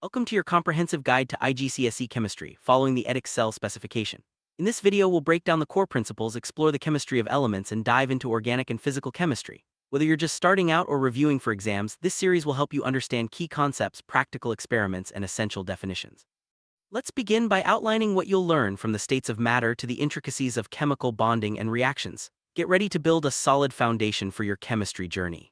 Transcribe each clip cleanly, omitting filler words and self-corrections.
Welcome to your comprehensive guide to IGCSE chemistry, following the Edexcel specification. In this video, we'll break down the core principles, explore the chemistry of elements, and dive into organic and physical chemistry. Whether you're just starting out or reviewing for exams, this series will help you understand key concepts, practical experiments, and essential definitions. Let's begin by outlining what you'll learn from the states of matter to the intricacies of chemical bonding and reactions. Get ready to build a solid foundation for your chemistry journey.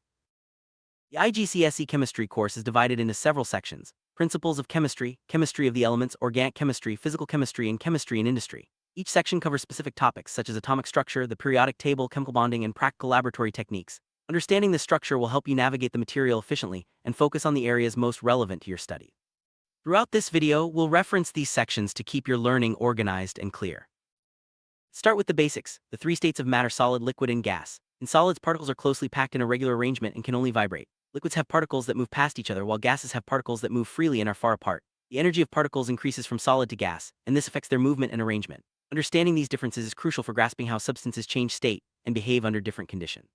The IGCSE chemistry course is divided into several sections: principles of chemistry, chemistry of the elements, organic chemistry, physical chemistry, and chemistry in industry. Each section covers specific topics such as atomic structure, the periodic table, chemical bonding, and practical laboratory techniques. Understanding this structure will help you navigate the material efficiently and focus on the areas most relevant to your study. Throughout this video, we'll reference these sections to keep your learning organized and clear. Start with the basics: the three states of matter: solid, liquid, and gas. In solids, particles are closely packed in a regular arrangement and can only vibrate. Liquids have particles that move past each other, while gases have particles that move freely and are far apart. The energy of particles increases from solid to gas, and this affects their movement and arrangement. Understanding these differences is crucial for grasping how substances change state and behave under different conditions.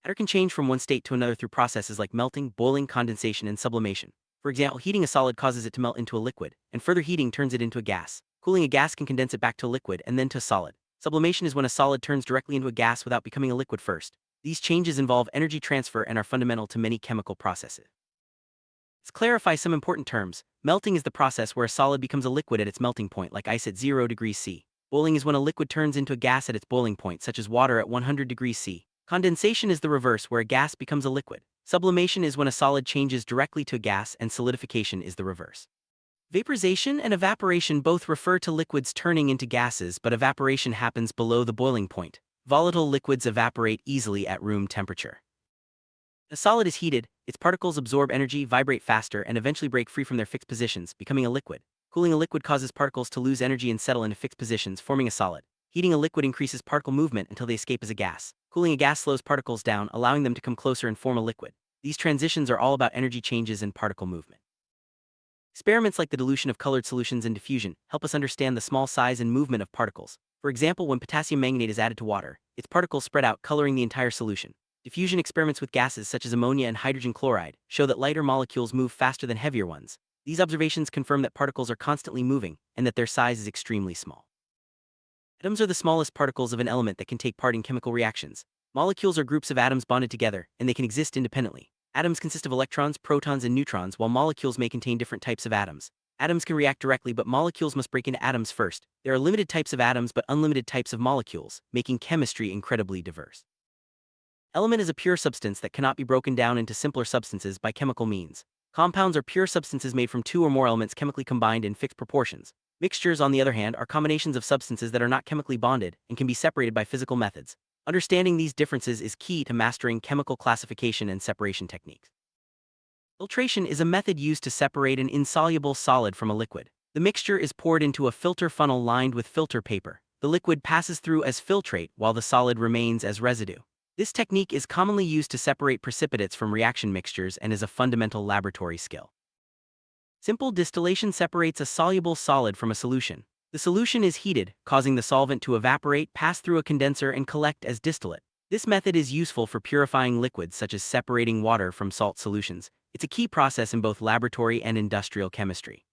Matter can change from one state to another through processes like melting, boiling, condensation, and sublimation. For example, heating a solid causes it to melt into a liquid, and further heating turns it into a gas. Cooling a gas can condense it back to a liquid and then to a solid. Sublimation is when a solid turns directly into a gas without becoming a liquid first. These changes involve energy transfer and are fundamental to many chemical processes. Let's clarify some important terms. Melting is the process where a solid becomes a liquid at its melting point, like ice at 0 degrees C. Boiling is when a liquid turns into a gas at its boiling point, such as water at 100 degrees C. Condensation is the reverse, where a gas becomes a liquid. Sublimation is when a solid changes directly to a gas, and solidification is the reverse. Vaporization and evaporation both refer to liquids turning into gases, but evaporation happens below the boiling point. Volatile liquids evaporate easily at room temperature. A solid is heated, its particles absorb energy, vibrate faster, and eventually break free from their fixed positions, becoming a liquid. Cooling a liquid causes particles to lose energy and settle into fixed positions, forming a solid. Heating a liquid increases particle movement until they escape as a gas. Cooling a gas slows particles down, allowing them to come closer and form a liquid. These transitions are all about energy changes and particle movement. Experiments like the dilution of colored solutions and diffusion help us understand the small size and movement of particles. For example, when potassium manganate is added to water, its particles spread out, coloring the entire solution. Diffusion experiments with gases such as ammonia and hydrogen chloride show that lighter molecules move faster than heavier ones. These observations confirm that particles are constantly moving and that their size is extremely small. Atoms are the smallest particles of an element that can take part in chemical reactions. Molecules are groups of atoms bonded together, and they can exist independently. Atoms consist of electrons, protons, and neutrons, while molecules may contain different types of atoms. Atoms can react directly, but molecules must break into atoms first. There are limited types of atoms but unlimited types of molecules, making chemistry incredibly diverse. Element is a pure substance that cannot be broken down into simpler substances by chemical means. Compounds are pure substances made from two or more elements chemically combined in fixed proportions. Mixtures, on the other hand, are combinations of substances that are not chemically bonded and can be separated by physical methods. Understanding these differences is key to mastering chemical classification and separation techniques. Filtration is a method used to separate an insoluble solid from a liquid. The mixture is poured into a filter funnel lined with filter paper. The liquid passes through as filtrate while the solid remains as residue. This technique is commonly used to separate precipitates from reaction mixtures and is a fundamental laboratory skill. Simple distillation separates a soluble solid from a solution. The solution is heated, causing the solvent to evaporate, pass through a condenser, and collect as distillate. This method is useful for purifying liquids such as separating water from salt solutions. It's a key process in both laboratory and industrial chemistry.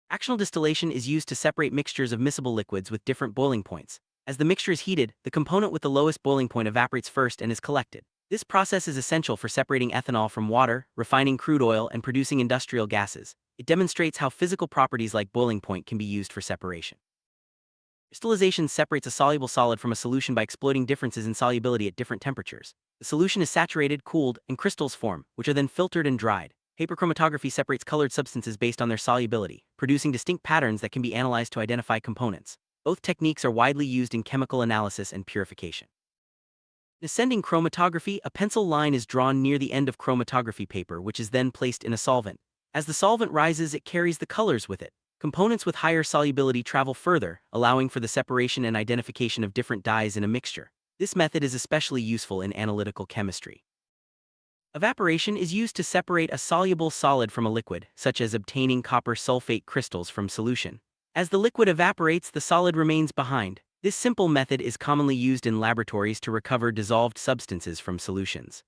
Fractional distillation is used to separate mixtures of miscible liquids with different boiling points. As the mixture is heated, the component with the lowest boiling point evaporates first and is collected. This process is essential for separating ethanol from water, refining crude oil, and producing industrial gases. It demonstrates how physical properties like boiling point can be used for separation. Crystallization separates a soluble solid from a solution by exploiting differences in solubility at different temperatures. The solution is saturated, cooled, and crystals form, which are then filtered and dried. Paper chromatography separates colored substances based on their solubility, producing distinct patterns that can be analyzed to identify components. Both techniques are widely used in chemical analysis and purification. In ascending chromatography, a pencil line is drawn near the end of chromatography paper, which is then placed in a solvent. As the solvent rises, it carries the colors with it. Components with higher solubility travel further, allowing for the separation and identification of different dyes in a mixture. This method is especially useful in analytical chemistry. Evaporation is used to separate a soluble solid from a liquid, such as obtaining copper sulfate crystals from solution. As the liquid evaporates, the solid remains behind. This simple method is commonly used in laboratories to recover dissolved substances from solutions.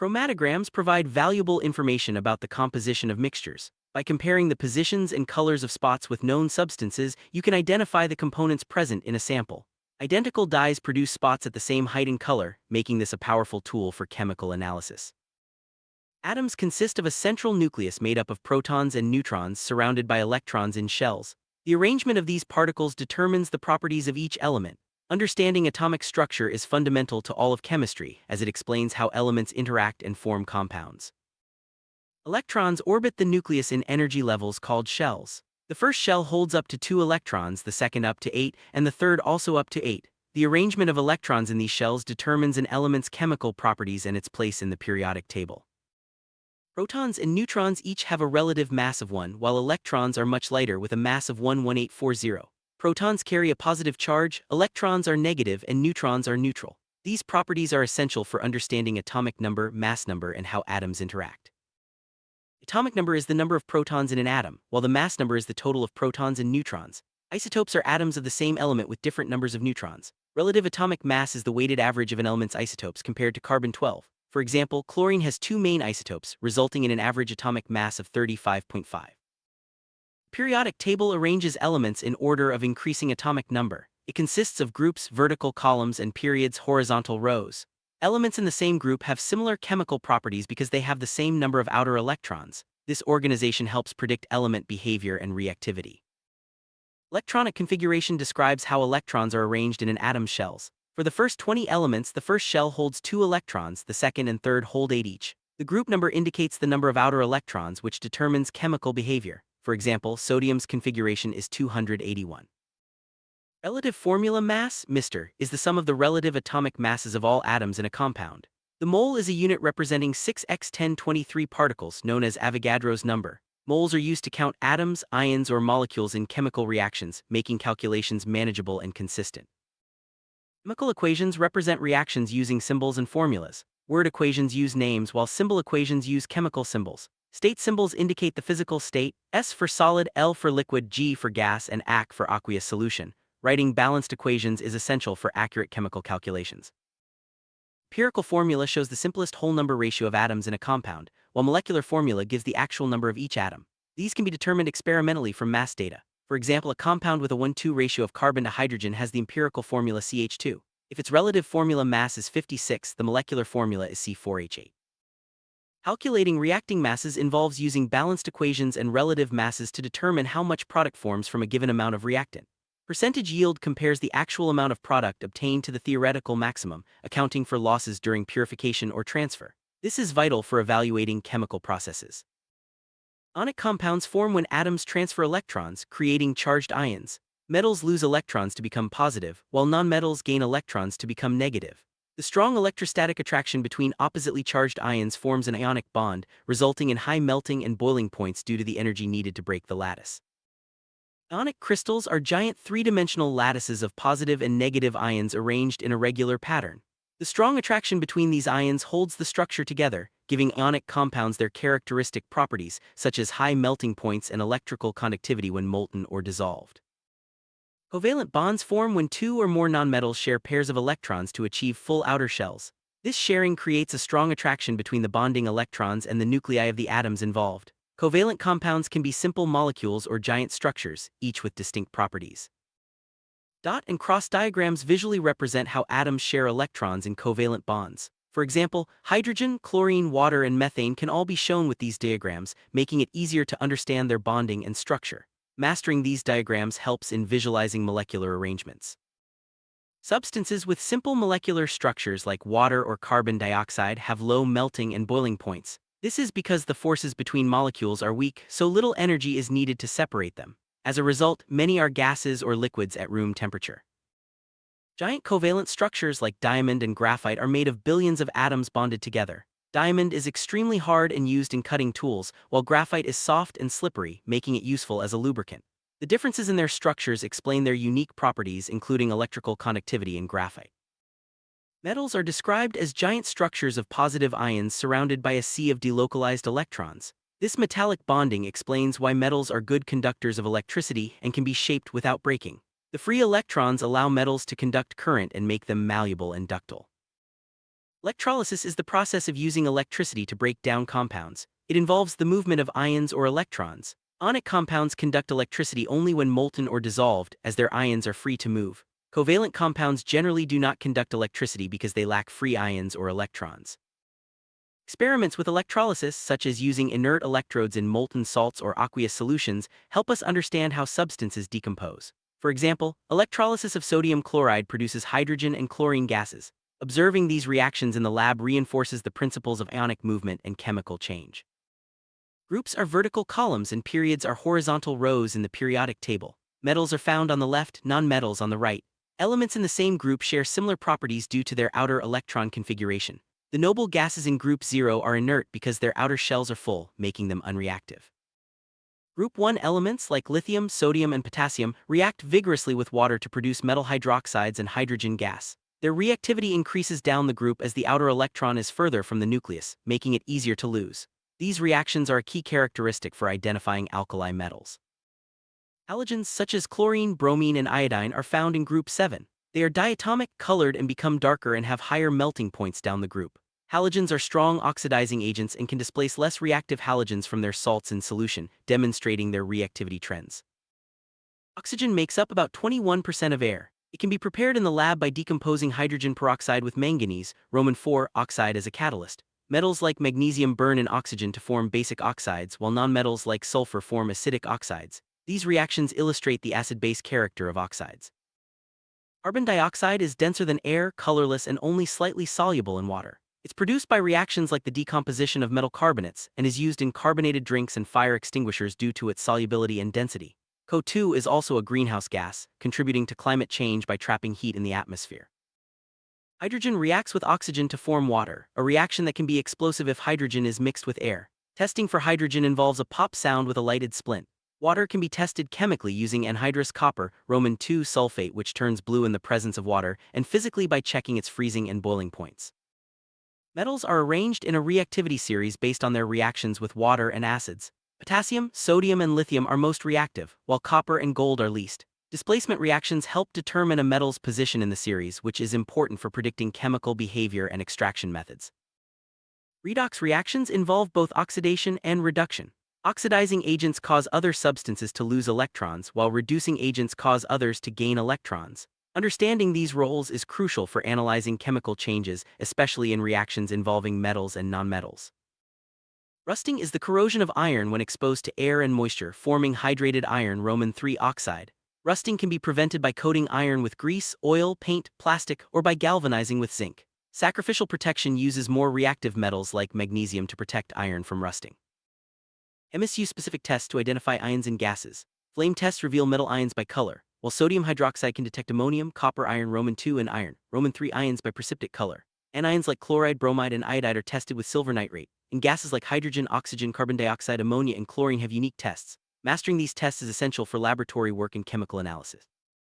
Chromatograms provide valuable information about the composition of mixtures. By comparing the positions and colors of spots with known substances, you can identify the components present in a sample. Identical dyes produce spots at the same height and color, making this a powerful tool for chemical analysis. Atoms consist of a central nucleus made up of protons and neutrons surrounded by electrons in shells. The arrangement of these particles determines the properties of each element. Understanding atomic structure is fundamental to all of chemistry, as it explains how elements interact and form compounds. Electrons orbit the nucleus in energy levels called shells. The first shell holds up to 2 electrons, the second up to 8, and the third also up to 8. The arrangement of electrons in these shells determines an element's chemical properties and its place in the periodic table. Protons and neutrons each have a relative mass of 1, while electrons are much lighter with a mass of 1,1840. Protons carry a positive charge, electrons are negative, and neutrons are neutral. These properties are essential for understanding atomic number, mass number, and how atoms interact. Atomic number is the number of protons in an atom, while the mass number is the total of protons and neutrons. Isotopes are atoms of the same element with different numbers of neutrons. Relative atomic mass is the weighted average of an element's isotopes compared to carbon-12. For example, chlorine has 2 main isotopes, resulting in an average atomic mass of 35.5. Periodic table arranges elements in order of increasing atomic number. It consists of groups, vertical columns, and periods, horizontal rows. Elements in the same group have similar chemical properties because they have the same number of outer electrons. This organization helps predict element behavior and reactivity. Electronic configuration describes how electrons are arranged in an atom's shells. For the first 20 elements, the first shell holds 2 electrons, the second and third hold 8 each. The group number indicates the number of outer electrons, which determines chemical behavior. For example, sodium's configuration is 281. Relative formula mass, Mr., is the sum of the relative atomic masses of all atoms in a compound. The mole is a unit representing 6 x 10^23 particles, known as Avogadro's number. Moles are used to count atoms, ions, or molecules in chemical reactions, making calculations manageable and consistent. Chemical equations represent reactions using symbols and formulas. Word equations use names, while symbol equations use chemical symbols. State symbols indicate the physical state: S for solid, L for liquid, G for gas, and AC for aqueous solution. Writing balanced equations is essential for accurate chemical calculations. Empirical formula shows the simplest whole number ratio of atoms in a compound, while molecular formula gives the actual number of each atom. These can be determined experimentally from mass data. For example, a compound with a 1,2 ratio of carbon to hydrogen has the empirical formula CH2. If its relative formula mass is 56, the molecular formula is C4H8. Calculating reacting masses involves using balanced equations and relative masses to determine how much product forms from a given amount of reactant. Percentage yield compares the actual amount of product obtained to the theoretical maximum, accounting for losses during purification or transfer. This is vital for evaluating chemical processes. Ionic compounds form when atoms transfer electrons, creating charged ions. Metals lose electrons to become positive, while nonmetals gain electrons to become negative. The strong electrostatic attraction between oppositely charged ions forms an ionic bond, resulting in high melting and boiling points due to the energy needed to break the lattice. Ionic crystals are giant three-dimensional lattices of positive and negative ions arranged in a regular pattern. The strong attraction between these ions holds the structure together, giving ionic compounds their characteristic properties, such as high melting points and electrical conductivity when molten or dissolved. Covalent bonds form when 2 or more nonmetals share pairs of electrons to achieve full outer shells. This sharing creates a strong attraction between the bonding electrons and the nuclei of the atoms involved. Covalent compounds can be simple molecules or giant structures, each with distinct properties. Dot and cross diagrams visually represent how atoms share electrons in covalent bonds. For example, hydrogen, chlorine, water, and methane can all be shown with these diagrams, making it easier to understand their bonding and structure. Mastering these diagrams helps in visualizing molecular arrangements. Substances with simple molecular structures like water or carbon dioxide have low melting and boiling points. This is because the forces between molecules are weak, so little energy is needed to separate them. As a result, many are gases or liquids at room temperature. Giant covalent structures like diamond and graphite are made of billions of atoms bonded together. Diamond is extremely hard and used in cutting tools, while graphite is soft and slippery, making it useful as a lubricant. The differences in their structures explain their unique properties, including electrical conductivity in graphite. Metals are described as giant structures of positive ions surrounded by a sea of delocalized electrons. This metallic bonding explains why metals are good conductors of electricity and can be shaped without breaking. The free electrons allow metals to conduct current and make them malleable and ductile. Electrolysis is the process of using electricity to break down compounds. It involves the movement of ions or electrons. Ionic compounds conduct electricity only when molten or dissolved, as their ions are free to move. Covalent compounds generally do not conduct electricity because they lack free ions or electrons. Experiments with electrolysis, such as using inert electrodes in molten salts or aqueous solutions, help us understand how substances decompose. For example, electrolysis of sodium chloride produces hydrogen and chlorine gases. Observing these reactions in the lab reinforces the principles of ionic movement and chemical change. Groups are vertical columns and periods are horizontal rows in the periodic table. Metals are found on the left, nonmetals on the right. Elements in the same group share similar properties due to their outer electron configuration. The noble gases in group 0 are inert because their outer shells are full, making them unreactive. Group 1 elements like lithium, sodium, and potassium react vigorously with water to produce metal hydroxides and hydrogen gas. Their reactivity increases down the group as the outer electron is further from the nucleus, making it easier to lose. These reactions are a key characteristic for identifying alkali metals. Halogens such as chlorine, bromine, and iodine are found in group 7. They are diatomic, colored, and become darker and have higher melting points down the group. Halogens are strong oxidizing agents and can displace less reactive halogens from their salts in solution, demonstrating their reactivity trends. Oxygen makes up about 21% of air. It can be prepared in the lab by decomposing hydrogen peroxide with manganese, Roman 4 oxide as a catalyst. Metals like magnesium burn in oxygen to form basic oxides, while nonmetals like sulfur form acidic oxides. These reactions illustrate the acid-base character of oxides. Carbon dioxide is denser than air, colorless, and only slightly soluble in water. It's produced by reactions like the decomposition of metal carbonates and is used in carbonated drinks and fire extinguishers due to its solubility and density. CO2 is also a greenhouse gas, contributing to climate change by trapping heat in the atmosphere. Hydrogen reacts with oxygen to form water, a reaction that can be explosive if hydrogen is mixed with air. Testing for hydrogen involves a pop sound with a lighted splint. Water can be tested chemically using anhydrous copper, Roman 2 sulfate, which turns blue in the presence of water, and physically by checking its freezing and boiling points. Metals are arranged in a reactivity series based on their reactions with water and acids. Potassium, sodium, and lithium are most reactive, while copper and gold are least. Displacement reactions help determine a metal's position in the series, which is important for predicting chemical behavior and extraction methods. Redox reactions involve both oxidation and reduction. Oxidizing agents cause other substances to lose electrons, while reducing agents cause others to gain electrons. Understanding these roles is crucial for analyzing chemical changes, especially in reactions involving metals and nonmetals. Rusting is the corrosion of iron when exposed to air and moisture, forming hydrated iron, Roman 3 oxide. Rusting can be prevented by coating iron with grease, oil, paint, plastic, or by galvanizing with zinc. Sacrificial protection uses more reactive metals like magnesium to protect iron from rusting. Chemists use specific tests to identify ions in gases. Flame tests reveal metal ions by color, while sodium hydroxide can detect ammonium, copper, iron, Roman 2, and iron, Roman 3 ions by precipitate color. Anions like chloride, bromide, and iodide are tested with silver nitrate, and gases like hydrogen, oxygen, carbon dioxide, ammonia, and chlorine have unique tests. Mastering these tests is essential for laboratory work and chemical analysis.